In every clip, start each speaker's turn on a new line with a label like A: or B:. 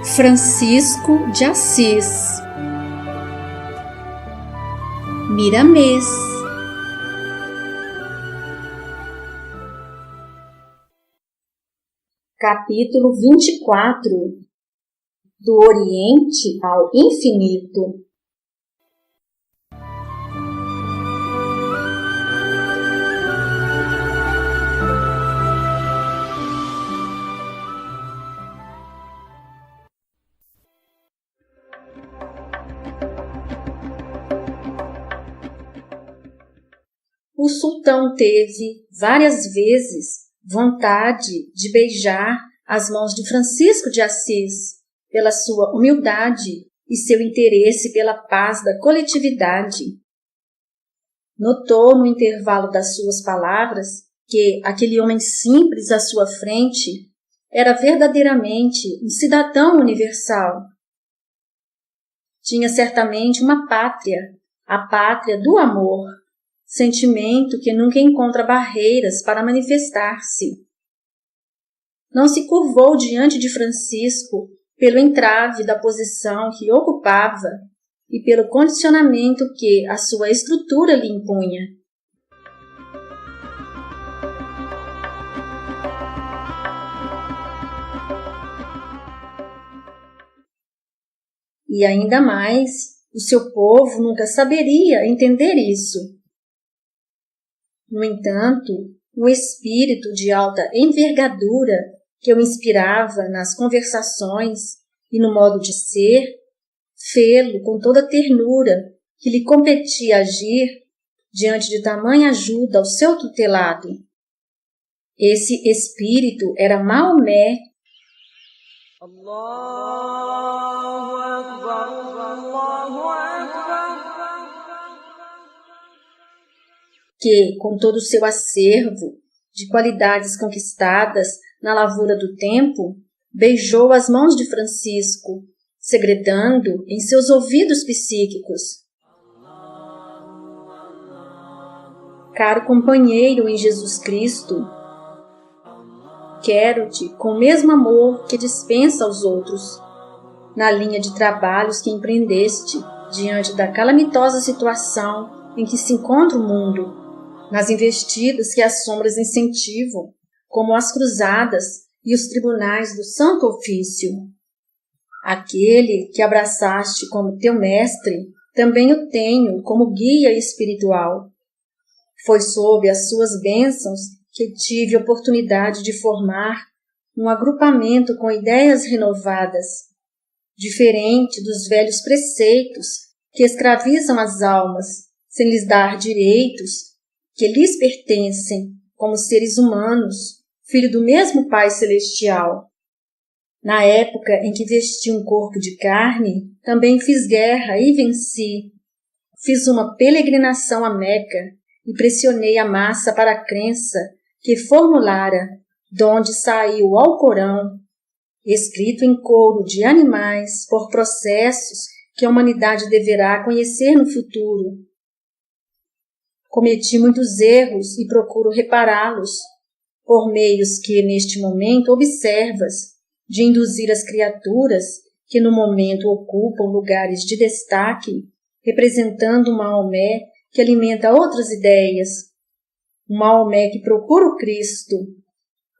A: Francisco de Assis. Miramês. Capítulo 24. Do Oriente ao Infinito. O sultão teve, várias vezes, vontade de beijar as mãos de Francisco de Assis, pela sua humildade e seu interesse pela paz da coletividade. Notou no intervalo das suas palavras que aquele homem simples à sua frente era verdadeiramente um cidadão universal. Tinha certamente uma pátria, a pátria do amor, sentimento que nunca encontra barreiras para manifestar-se. Não se curvou diante de Francisco pelo entrave da posição que ocupava e pelo condicionamento que a sua estrutura lhe impunha. E ainda mais, o seu povo nunca saberia entender isso. No entanto, o espírito de alta envergadura que eu inspirava nas conversações e no modo de ser, fê-lo com toda a ternura que lhe competia agir diante de tamanha ajuda ao seu tutelado. Esse espírito era Maomé. Allahu Akbar, Allahu Akbar. Que, com todo o seu acervo de qualidades conquistadas na lavoura do tempo, beijou as mãos de Francisco, segredando em seus ouvidos psíquicos: caro companheiro em Jesus Cristo, quero-te com o mesmo amor que dispensa aos outros, na linha de trabalhos que empreendeste diante da calamitosa situação em que se encontra o mundo, nas investidas que as sombras incentivam, como as cruzadas e os tribunais do Santo Ofício. Aquele que abraçaste como teu mestre, também o tenho como guia espiritual. Foi sob as suas bênçãos que tive oportunidade de formar um agrupamento com ideias renovadas, diferente dos velhos preceitos que escravizam as almas, sem lhes dar direitos que lhes pertencem como seres humanos, filho do mesmo Pai Celestial. Na época em que vesti um corpo de carne, também fiz guerra e venci. Fiz uma peregrinação a Meca e pressionei a massa para a crença que formulara, donde saiu o Alcorão, escrito em couro de animais por processos que a humanidade deverá conhecer no futuro. Cometi muitos erros e procuro repará-los, por meios que neste momento observas, de induzir as criaturas que no momento ocupam lugares de destaque, representando um Maomé que alimenta outras ideias, um Maomé que procura o Cristo,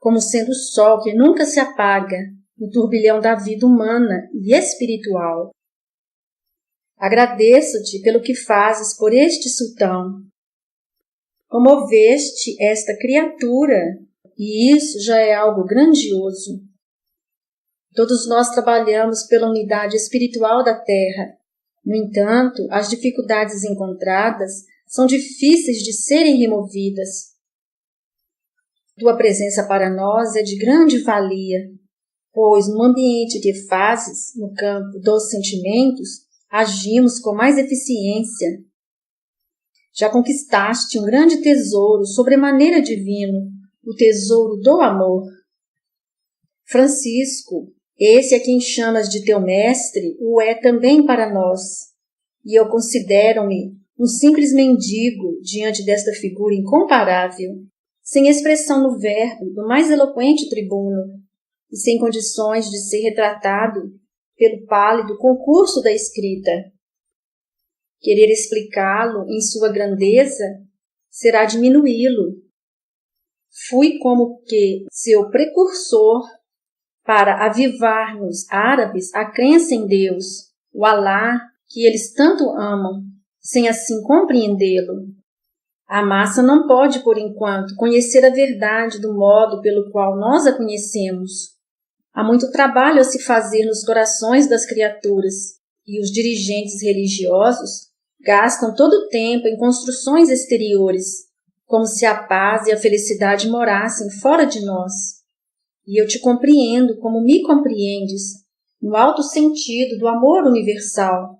A: como sendo o sol que nunca se apaga no turbilhão da vida humana e espiritual. Agradeço-te pelo que fazes por este sultão. Comoveste esta criatura, e isso já é algo grandioso. Todos nós trabalhamos pela unidade espiritual da Terra. No entanto, as dificuldades encontradas são difíceis de serem removidas. Tua presença para nós é de grande valia, pois no ambiente que fazes, no campo dos sentimentos, agimos com mais eficiência. Já conquistaste um grande tesouro sobremaneira divino, o tesouro do amor. Francisco, esse a quem chamas de teu mestre, o é também para nós, e eu considero-me um simples mendigo diante desta figura incomparável, sem expressão no verbo do mais eloquente tribuno, e sem condições de ser retratado pelo pálido concurso da escrita. Querer explicá-lo em sua grandeza será diminuí-lo. Fui como que seu precursor para avivar nos árabes a crença em Deus, o Alá, que eles tanto amam, sem assim compreendê-lo. A massa não pode, por enquanto, conhecer a verdade do modo pelo qual nós a conhecemos. Há muito trabalho a se fazer nos corações das criaturas, e os dirigentes religiosos gastam todo o tempo em construções exteriores, como se a paz e a felicidade morassem fora de nós. E eu te compreendo como me compreendes, no alto sentido do amor universal.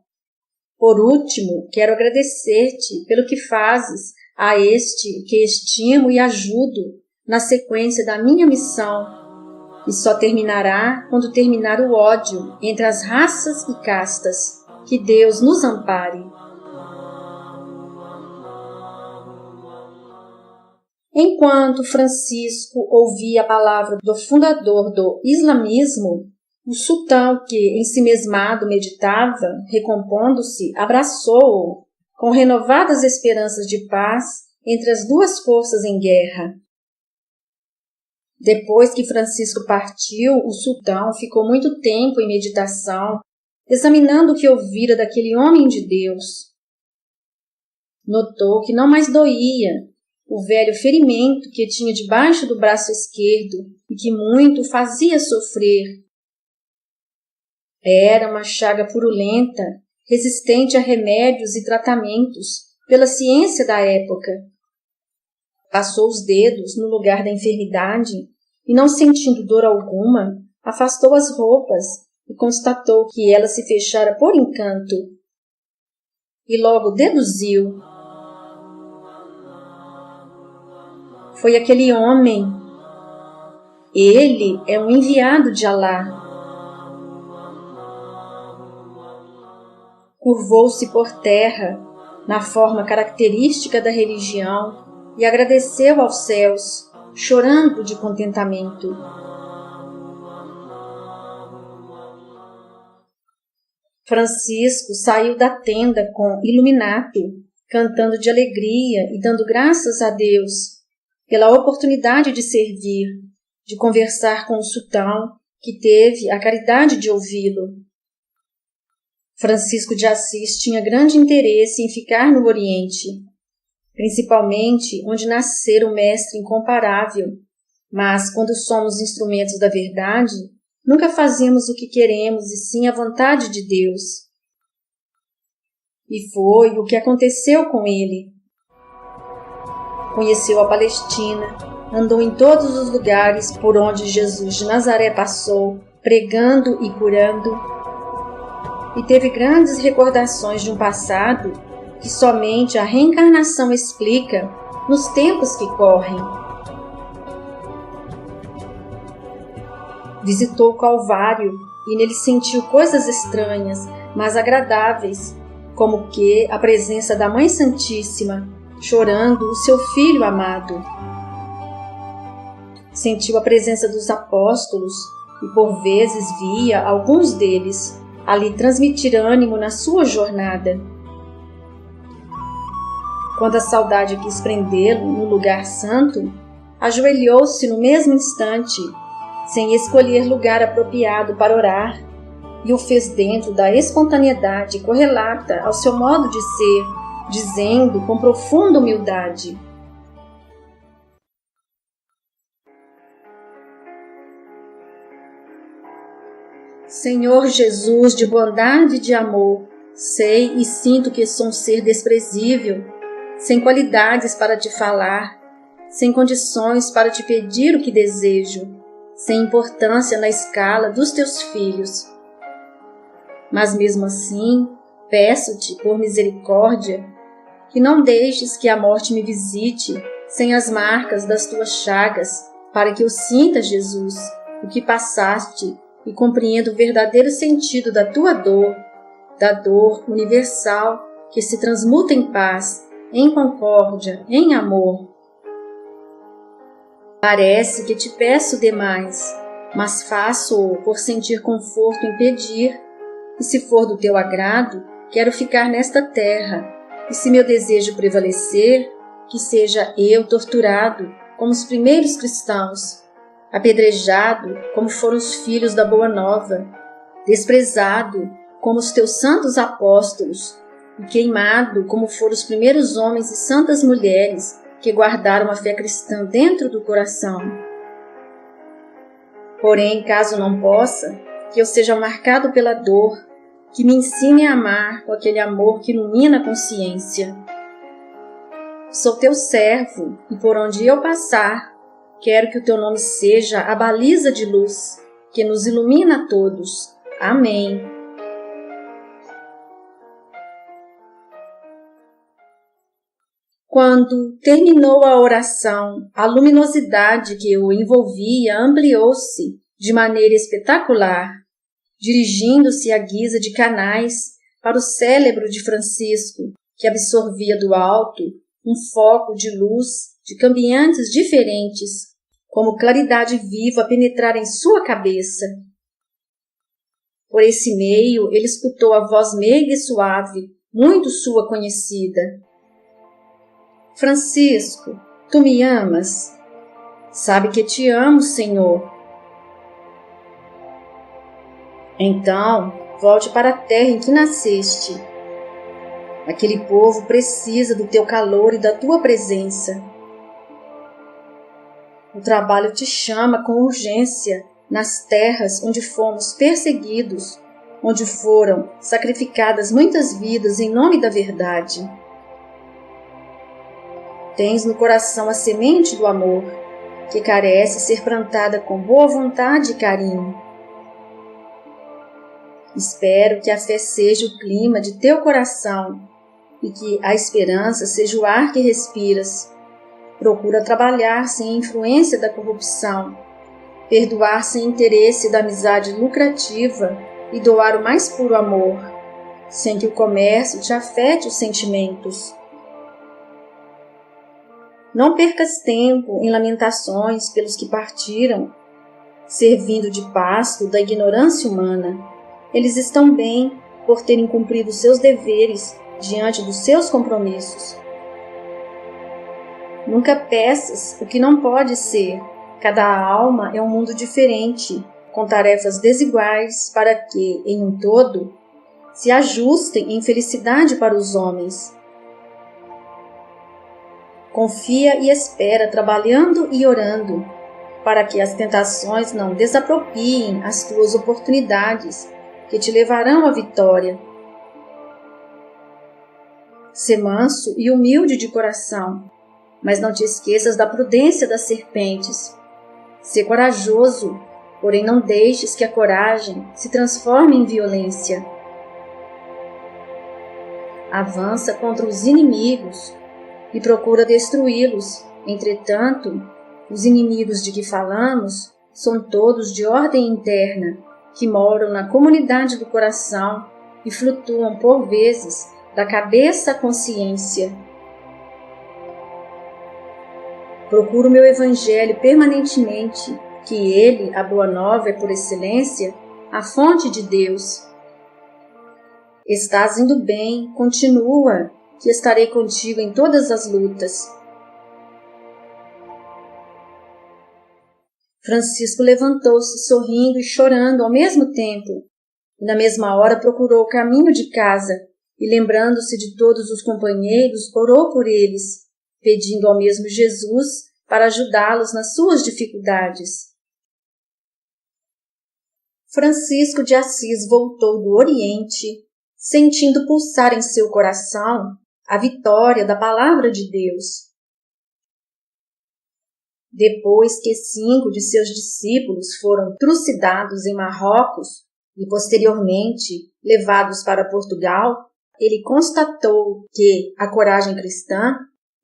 A: Por último, quero agradecer-te pelo que fazes a este que estimo e ajudo na sequência da minha missão, e só terminará quando terminar o ódio entre as raças e castas. Que Deus nos ampare. Enquanto Francisco ouvia a palavra do fundador do islamismo, o sultão, que ensimesmado meditava, recompondo-se, abraçou-o com renovadas esperanças de paz entre as duas forças em guerra. Depois que Francisco partiu, o sultão ficou muito tempo em meditação, examinando o que ouvira daquele homem de Deus. Notou que não mais doía o velho ferimento que tinha debaixo do braço esquerdo e que muito o fazia sofrer. Era uma chaga purulenta, resistente a remédios e tratamentos pela ciência da época. Passou os dedos no lugar da enfermidade e, não sentindo dor alguma, afastou as roupas e constatou que ela se fechara por encanto. E logo deduziu: foi aquele homem. Ele é um enviado de Alá. Curvou-se por terra, na forma característica da religião, e agradeceu aos céus, chorando de contentamento. Francisco saiu da tenda com Illuminato, cantando de alegria e dando graças a Deus pela oportunidade de servir, de conversar com o sultão, que teve a caridade de ouvi-lo. Francisco de Assis tinha grande interesse em ficar no Oriente, principalmente onde nascera o mestre incomparável, mas quando somos instrumentos da verdade, nunca fazemos o que queremos e sim a vontade de Deus. E foi o que aconteceu com ele. Conheceu a Palestina, andou em todos os lugares por onde Jesus de Nazaré passou, pregando e curando, e teve grandes recordações de um passado que somente a reencarnação explica nos tempos que correm. Visitou o Calvário e nele sentiu coisas estranhas, mas agradáveis, como que a presença da Mãe Santíssima, chorando o seu Filho amado. Sentiu a presença dos apóstolos e por vezes via alguns deles ali transmitir ânimo na sua jornada. Quando a saudade quis prendê-lo no lugar santo, ajoelhou-se no mesmo instante, sem escolher lugar apropriado para orar, e o fez dentro da espontaneidade correlata ao seu modo de ser, dizendo com profunda humildade: Senhor Jesus de bondade e de amor, sei e sinto que sou um ser desprezível, sem qualidades para te falar, sem condições para te pedir o que desejo, sem importância na escala dos teus filhos. Mas mesmo assim, peço-te, por misericórdia, que não deixes que a morte me visite sem as marcas das tuas chagas, para que eu sinta, Jesus, o que passaste e compreenda o verdadeiro sentido da tua dor, da dor universal que se transmuta em paz, em concórdia, em amor. Parece que te peço demais, mas faço-o por sentir conforto em pedir e se for do teu agrado, quero ficar nesta terra, e se meu desejo prevalecer, que seja eu torturado, como os primeiros cristãos, apedrejado, como foram os filhos da Boa Nova, desprezado, como os teus santos apóstolos, e queimado, como foram os primeiros homens e santas mulheres que guardaram a fé cristã dentro do coração. Porém, caso não possa, que eu seja marcado pela dor, que me ensine a amar com aquele amor que ilumina a consciência. Sou teu servo, e por onde eu passar, quero que o teu nome seja a baliza de luz, que nos ilumina a todos. Amém. Quando terminou a oração, a luminosidade que o envolvia ampliou-se de maneira espetacular, dirigindo-se à guisa de canais para o cérebro de Francisco, que absorvia do alto um foco de luz de cambiantes diferentes, como claridade viva a penetrar em sua cabeça. Por esse meio, ele escutou a voz meiga e suave, muito sua conhecida. Francisco, tu me amas? Sabe que te amo, Senhor. Então, volte para a terra em que nasceste. Aquele povo precisa do teu calor e da tua presença. O trabalho te chama com urgência nas terras onde fomos perseguidos, onde foram sacrificadas muitas vidas em nome da verdade. Tens no coração a semente do amor, que carece ser plantada com boa vontade e carinho. Espero que a fé seja o clima de teu coração e que a esperança seja o ar que respiras. Procura trabalhar sem a influência da corrupção, perdoar sem interesse da amizade lucrativa e doar o mais puro amor, sem que o comércio te afete os sentimentos. Não percas tempo em lamentações pelos que partiram, servindo de pasto da ignorância humana. Eles estão bem por terem cumprido seus deveres diante dos seus compromissos. Nunca peças o que não pode ser. Cada alma é um mundo diferente, com tarefas desiguais para que, em um todo, se ajustem em felicidade para os homens. Confia e espera, trabalhando e orando, para que as tentações não desapropiem as tuas oportunidades, que te levarão à vitória. Sê manso e humilde de coração, mas não te esqueças da prudência das serpentes. Sê corajoso, porém não deixes que a coragem se transforme em violência. Avança contra os inimigos e procura destruí-los. Entretanto, os inimigos de que falamos são todos de ordem interna, que moram na comunidade do coração e flutuam por vezes da cabeça à consciência. Procuro meu evangelho permanentemente, que ele, a boa nova, é por excelência a fonte de Deus. Estás indo bem, continua, que estarei contigo em todas as lutas. Francisco levantou-se sorrindo e chorando ao mesmo tempo, e na mesma hora procurou o caminho de casa, e lembrando-se de todos os companheiros, orou por eles, pedindo ao mesmo Jesus para ajudá-los nas suas dificuldades. Francisco de Assis voltou do Oriente, sentindo pulsar em seu coração a vitória da Palavra de Deus. Depois que 5 de seus discípulos foram trucidados em Marrocos e posteriormente levados para Portugal, ele constatou que a coragem cristã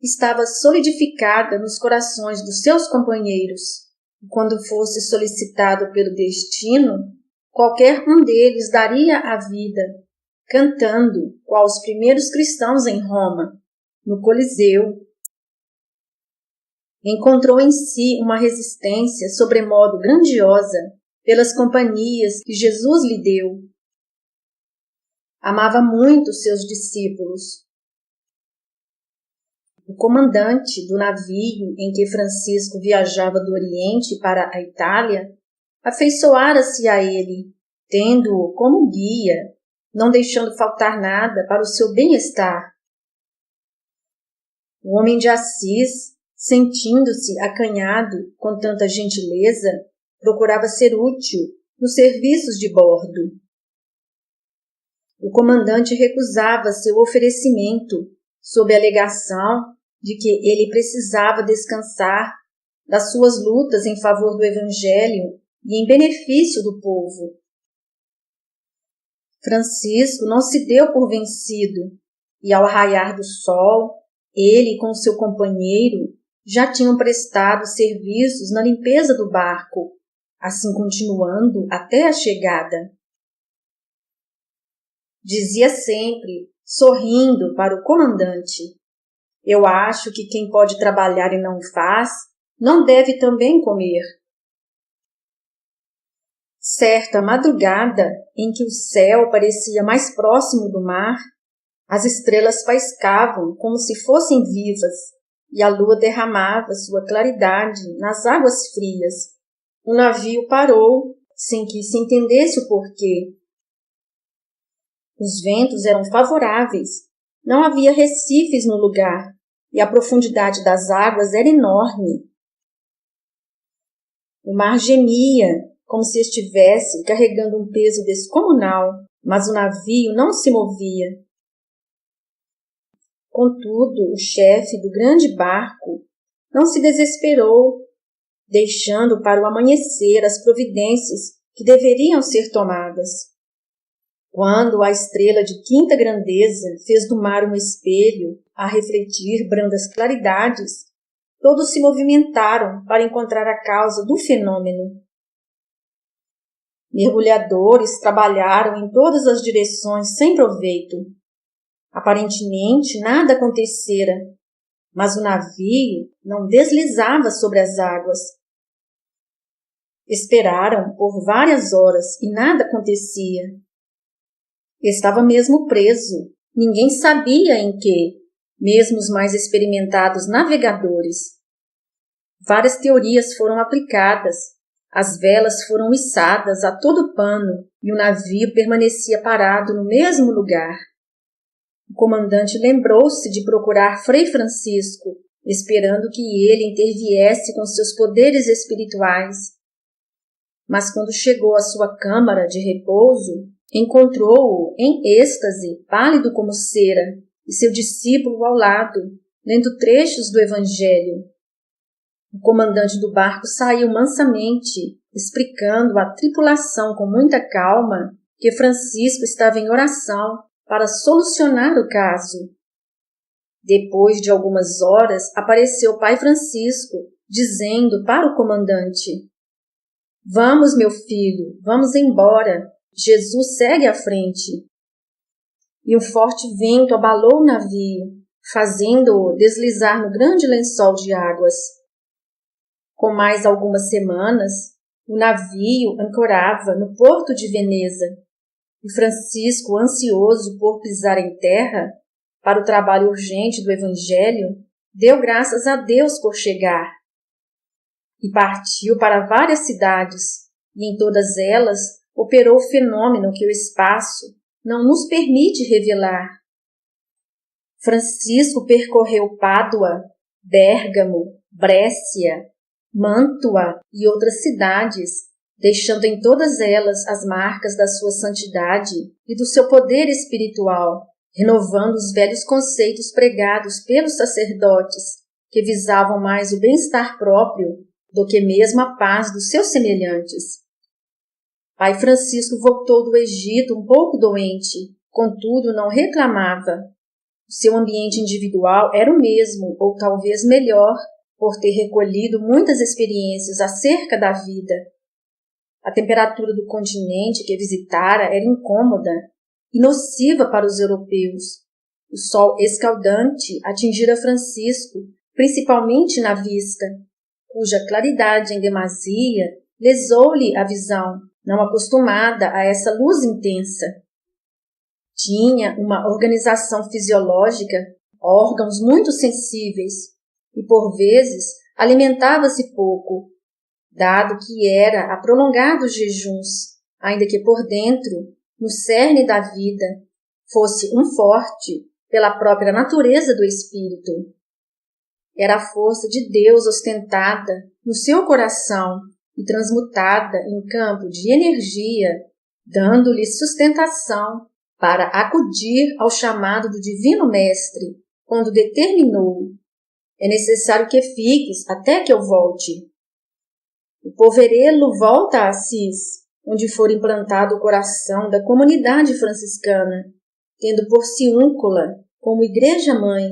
A: estava solidificada nos corações dos seus companheiros, e quando fosse solicitado pelo destino, qualquer um deles daria a vida, cantando, qual os primeiros cristãos em Roma, no Coliseu. Encontrou em si uma resistência sobremodo grandiosa pelas companhias que Jesus lhe deu. amava muito seus discípulos. O comandante do navio em que Francisco viajava do Oriente para a Itália afeiçoara-se a ele, tendo-o como guia, não deixando faltar nada para o seu bem-estar. O homem de Assis, sentindo-se acanhado com tanta gentileza, procurava ser útil nos serviços de bordo. O comandante recusava seu oferecimento, sob a alegação de que ele precisava descansar das suas lutas em favor do Evangelho e em benefício do povo. Francisco não se deu por vencido, e ao raiar do sol, ele e com seu companheiro já tinham prestado serviços na limpeza do barco, assim continuando até a chegada. Dizia sempre, sorrindo para o comandante: "Eu acho que quem pode trabalhar e não faz, não deve também comer." Certa madrugada, em que o céu parecia mais próximo do mar, as estrelas faiscavam como se fossem vivas, e a lua derramava sua claridade nas águas frias. O navio parou, sem que se entendesse o porquê. Os ventos eram favoráveis, não havia recifes no lugar, e a profundidade das águas era enorme. O mar gemia, como se estivesse carregando um peso descomunal, mas o navio não se movia. Contudo, o chefe do grande barco não se desesperou, deixando para o amanhecer as providências que deveriam ser tomadas. Quando a estrela de quinta grandeza fez do mar um espelho a refletir brandas claridades, todos se movimentaram para encontrar a causa do fenômeno. Mergulhadores trabalharam em todas as direções sem proveito. Aparentemente nada acontecera, mas o navio não deslizava sobre as águas. Esperaram por várias horas e nada acontecia. Estava mesmo preso, ninguém sabia em que, mesmo os mais experimentados navegadores. Várias teorias foram aplicadas, as velas foram içadas a todo pano e o navio permanecia parado no mesmo lugar. O comandante lembrou-se de procurar Frei Francisco, esperando que ele interviesse com seus poderes espirituais. Mas quando chegou à sua câmara de repouso, encontrou-o em êxtase, pálido como cera, e seu discípulo ao lado, lendo trechos do Evangelho. O comandante do barco saiu mansamente, explicando à tripulação com muita calma que Francisco estava em oração para solucionar o caso. Depois de algumas horas, apareceu o pai Francisco, dizendo para o comandante: "Vamos, meu filho, vamos embora. Jesus segue à frente." E um forte vento abalou o navio, fazendo-o deslizar no grande lençol de águas. Com mais algumas semanas, o navio ancorava no porto de Veneza, e Francisco, ansioso por pisar em terra, para o trabalho urgente do Evangelho, deu graças a Deus por chegar. E partiu para várias cidades, e em todas elas operou o fenômeno que o espaço não nos permite revelar. Francisco percorreu Pádua, Bérgamo, Brécia, Mântua e outras cidades, deixando em todas elas as marcas da sua santidade e do seu poder espiritual, renovando os velhos conceitos pregados pelos sacerdotes, que visavam mais o bem-estar próprio do que mesmo a paz dos seus semelhantes. Pai Francisco voltou do Egito um pouco doente, contudo não reclamava. O seu ambiente individual era o mesmo, ou talvez melhor, por ter recolhido muitas experiências acerca da vida. A temperatura do continente que visitara era incômoda e nociva para os europeus. O sol escaldante atingira Francisco, principalmente na vista, cuja claridade em demasia lesou-lhe a visão, não acostumada a essa luz intensa. Tinha uma organização fisiológica, órgãos muito sensíveis e, por vezes, alimentava-se pouco, dado que era a prolongados jejuns, ainda que por dentro, no cerne da vida, fosse um forte pela própria natureza do espírito. Era a força de Deus ostentada no seu coração e transmutada em campo de energia, dando-lhe sustentação para acudir ao chamado do Divino Mestre, quando determinou: é necessário que fiques até que eu volte. O poverelo volta a Assis, onde for implantado o coração da comunidade franciscana, tendo Porciúncula como igreja-mãe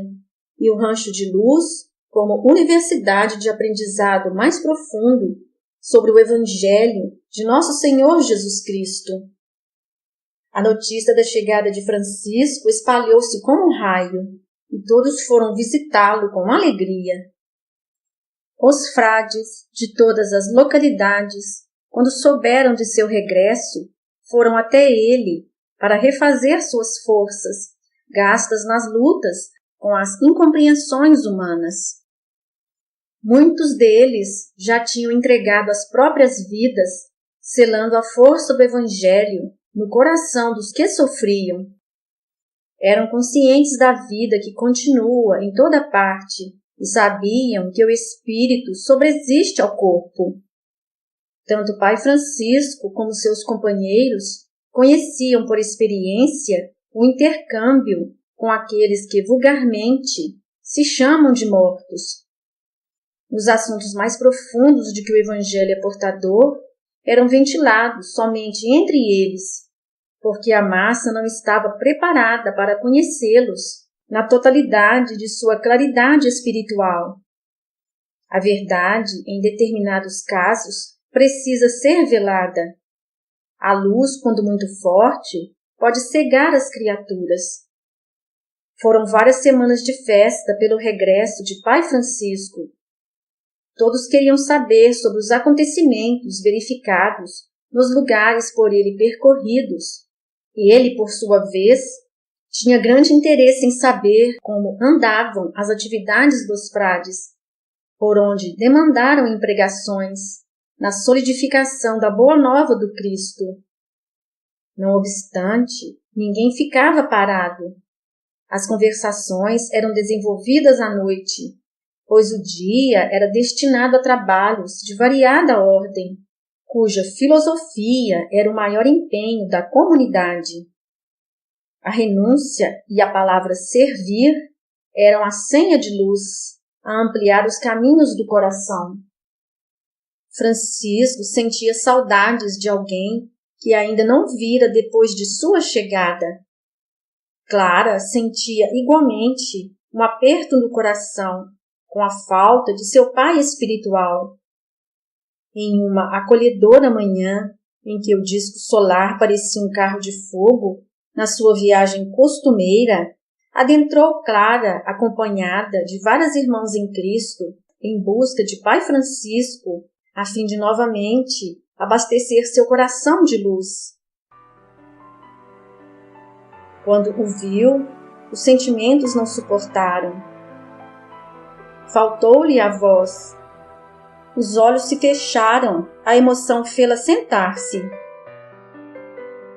A: e o Rancho de Luz como universidade de aprendizado mais profundo sobre o Evangelho de Nosso Senhor Jesus Cristo. A notícia da chegada de Francisco espalhou-se como um raio, e todos foram visitá-lo com alegria. Os frades de todas as localidades, quando souberam de seu regresso, foram até ele para refazer suas forças, gastas nas lutas com as incompreensões humanas. Muitos deles já tinham entregado as próprias vidas, selando a força do Evangelho no coração dos que sofriam. Eram conscientes da vida que continua em toda parte e sabiam que o espírito sobreexiste ao corpo. Tanto o Pai Francisco como seus companheiros conheciam por experiência o intercâmbio com aqueles que vulgarmente se chamam de mortos. Os assuntos mais profundos de que o Evangelho é portador eram ventilados somente entre eles, porque a massa não estava preparada para conhecê-los na totalidade de sua claridade espiritual. A verdade, em determinados casos, precisa ser velada. A luz, quando muito forte, pode cegar as criaturas. Foram várias semanas de festa pelo regresso de Pai Francisco. Todos queriam saber sobre os acontecimentos verificados nos lugares por ele percorridos, e ele, por sua vez, tinha grande interesse em saber como andavam as atividades dos frades, por onde demandaram empregações na solidificação da boa nova do Cristo. Não obstante, ninguém ficava parado. As conversações eram desenvolvidas à noite, pois o dia era destinado a trabalhos de variada ordem, cuja filosofia era o maior empenho da comunidade. A renúncia e a palavra servir eram a senha de luz a ampliar os caminhos do coração. Francisco sentia saudades de alguém que ainda não vira depois de sua chegada. Clara sentia igualmente um aperto no coração com a falta de seu pai espiritual. Em uma acolhedora manhã, em que o disco solar parecia um carro de fogo, na sua viagem costumeira, adentrou Clara, acompanhada de várias irmãs em Cristo, em busca de Pai Francisco, a fim de novamente abastecer seu coração de luz. Quando o viu, os sentimentos não suportaram. Faltou-lhe a voz. Os olhos se fecharam, a emoção fê-la sentar-se.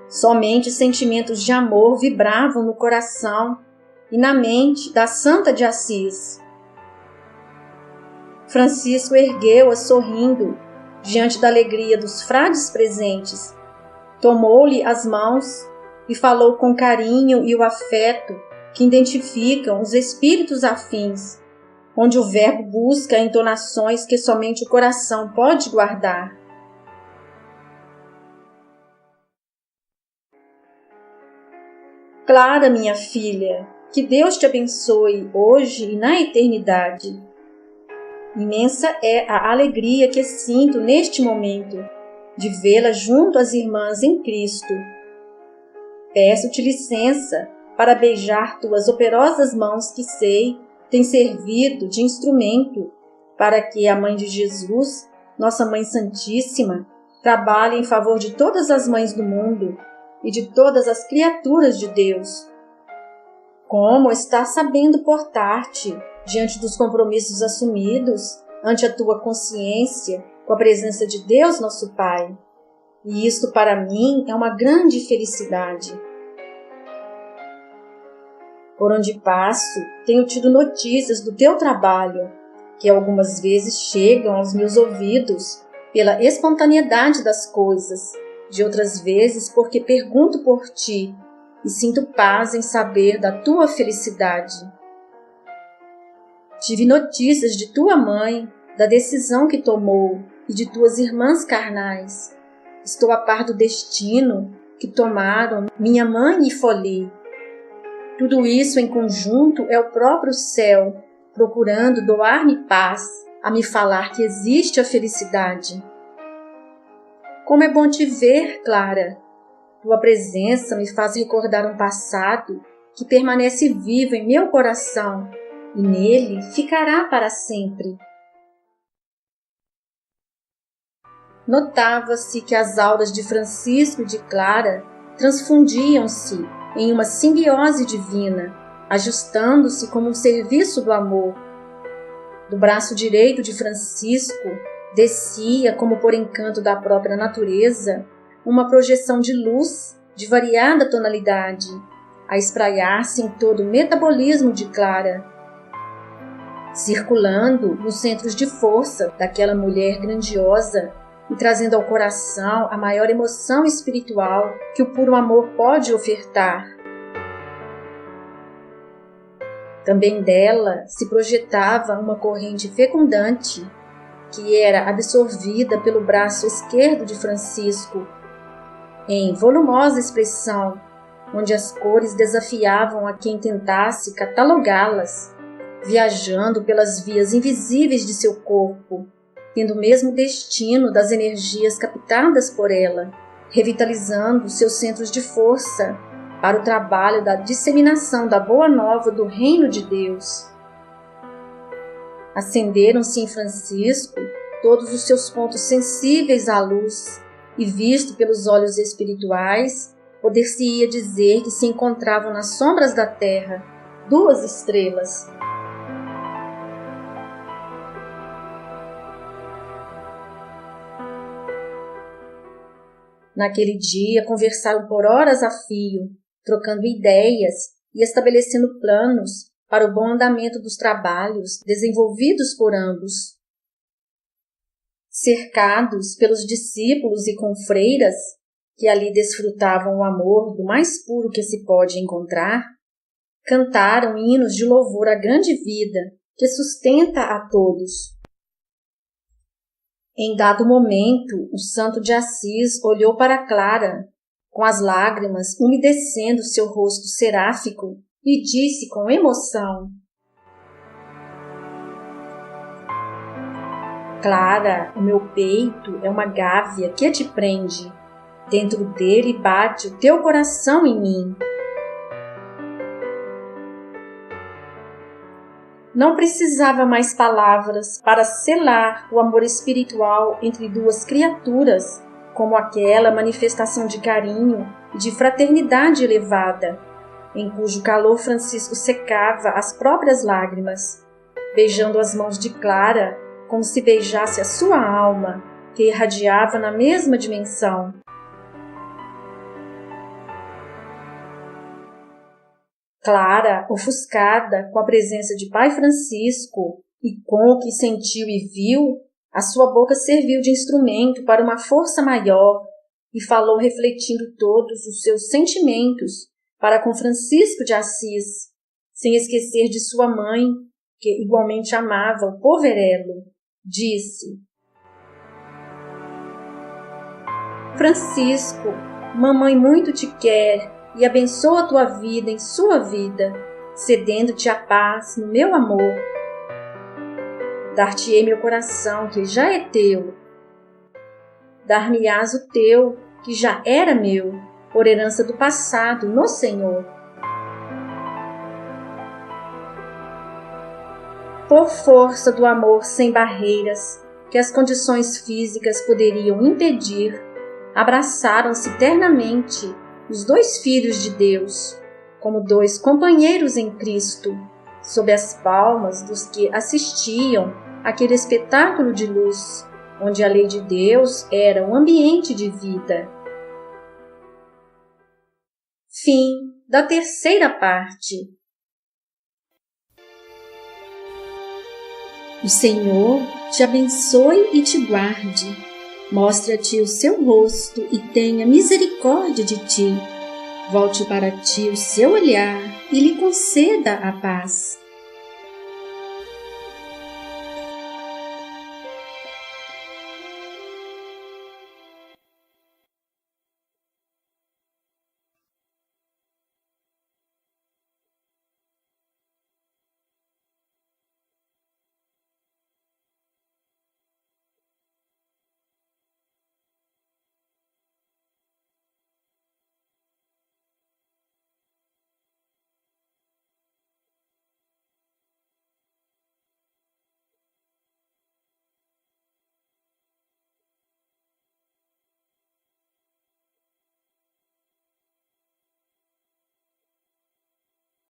A: Somente sentimentos de amor vibravam no coração e na mente da Santa de Assis. Francisco ergueu-a sorrindo, diante da alegria dos frades presentes. Tomou-lhe as mãos e falou com carinho e o afeto que identificam os espíritos afins, onde o verbo busca entonações que somente o coração pode guardar. Clara, minha filha, que Deus te abençoe hoje e na eternidade. Imensa é a alegria que sinto neste momento de vê-la junto às irmãs em Cristo. Peço-te licença para beijar tuas operosas mãos que sei tem servido de instrumento para que a Mãe de Jesus, nossa Mãe Santíssima, trabalhe em favor de todas as mães do mundo e de todas as criaturas de Deus. Como estás sabendo portar-te diante dos compromissos assumidos, ante a tua consciência, com a presença de Deus, nosso Pai? E isto para mim é uma grande felicidade. Por onde passo, tenho tido notícias do teu trabalho, que algumas vezes chegam aos meus ouvidos pela espontaneidade das coisas, de outras vezes porque pergunto por ti e sinto paz em saber da tua felicidade. Tive notícias de tua mãe, da decisão que tomou e de tuas irmãs carnais. Estou a par do destino que tomaram minha mãe e Folie. Tudo isso em conjunto é o próprio céu, procurando doar-me paz, a me falar que existe a felicidade. Como é bom te ver, Clara! Tua presença me faz recordar um passado que permanece vivo em meu coração e nele ficará para sempre. Notava-se que as auras de Francisco e de Clara transfundiam-se em uma simbiose divina, ajustando-se como um serviço do amor. Do braço direito de Francisco descia, como por encanto da própria natureza, uma projeção de luz de variada tonalidade, a espraiar-se em todo o metabolismo de Clara, circulando nos centros de força daquela mulher grandiosa e trazendo ao coração a maior emoção espiritual que o puro amor pode ofertar. Também dela se projetava uma corrente fecundante que era absorvida pelo braço esquerdo de Francisco, em volumosa expressão, onde as cores desafiavam a quem tentasse catalogá-las, viajando pelas vias invisíveis de seu corpo, tendo o mesmo destino das energias captadas por ela, revitalizando seus centros de força para o trabalho da disseminação da boa nova do reino de Deus. Acenderam-se em Francisco todos os seus pontos sensíveis à luz, e visto pelos olhos espirituais, poder-se-ia dizer que se encontravam nas sombras da terra 2 estrelas. Naquele dia conversaram por horas a fio, trocando ideias e estabelecendo planos para o bom andamento dos trabalhos desenvolvidos por ambos. Cercados pelos discípulos e confreiras, que ali desfrutavam o amor do mais puro que se pode encontrar, cantaram hinos de louvor à grande vida que sustenta a todos. Em dado momento, o santo de Assis olhou para Clara, com as lágrimas umedecendo seu rosto seráfico, e disse com emoção: Clara, o meu peito é uma gávea que te prende. Dentro dele bate o teu coração em mim. Não precisava mais palavras para selar o amor espiritual entre 2 criaturas, como aquela manifestação de carinho e de fraternidade elevada, em cujo calor Francisco secava as próprias lágrimas, beijando as mãos de Clara como se beijasse a sua alma, que irradiava na mesma dimensão. Clara, ofuscada com a presença de Pai Francisco e com o que sentiu e viu, a sua boca serviu de instrumento para uma força maior e falou refletindo todos os seus sentimentos para com Francisco de Assis, sem esquecer de sua mãe, que igualmente amava o poverello. Disse: Francisco, mamãe muito te quer e abençoa a tua vida em sua vida, cedendo-te a paz no meu amor. Dar-te-ei meu coração, que já é teu. Dar-me-ás o teu, que já era meu, por herança do passado no Senhor. Por força do amor sem barreiras, que as condições físicas poderiam impedir, abraçaram-se ternamente os dois filhos de Deus, como dois companheiros em Cristo, sob as palmas dos que assistiam àquele espetáculo de luz, onde a lei de Deus era um ambiente de vida. Fim da terceira parte. O Senhor te abençoe e te guarde, mostre-te o seu rosto e tenha misericórdia de ti, volte para ti o seu olhar e lhe conceda a paz.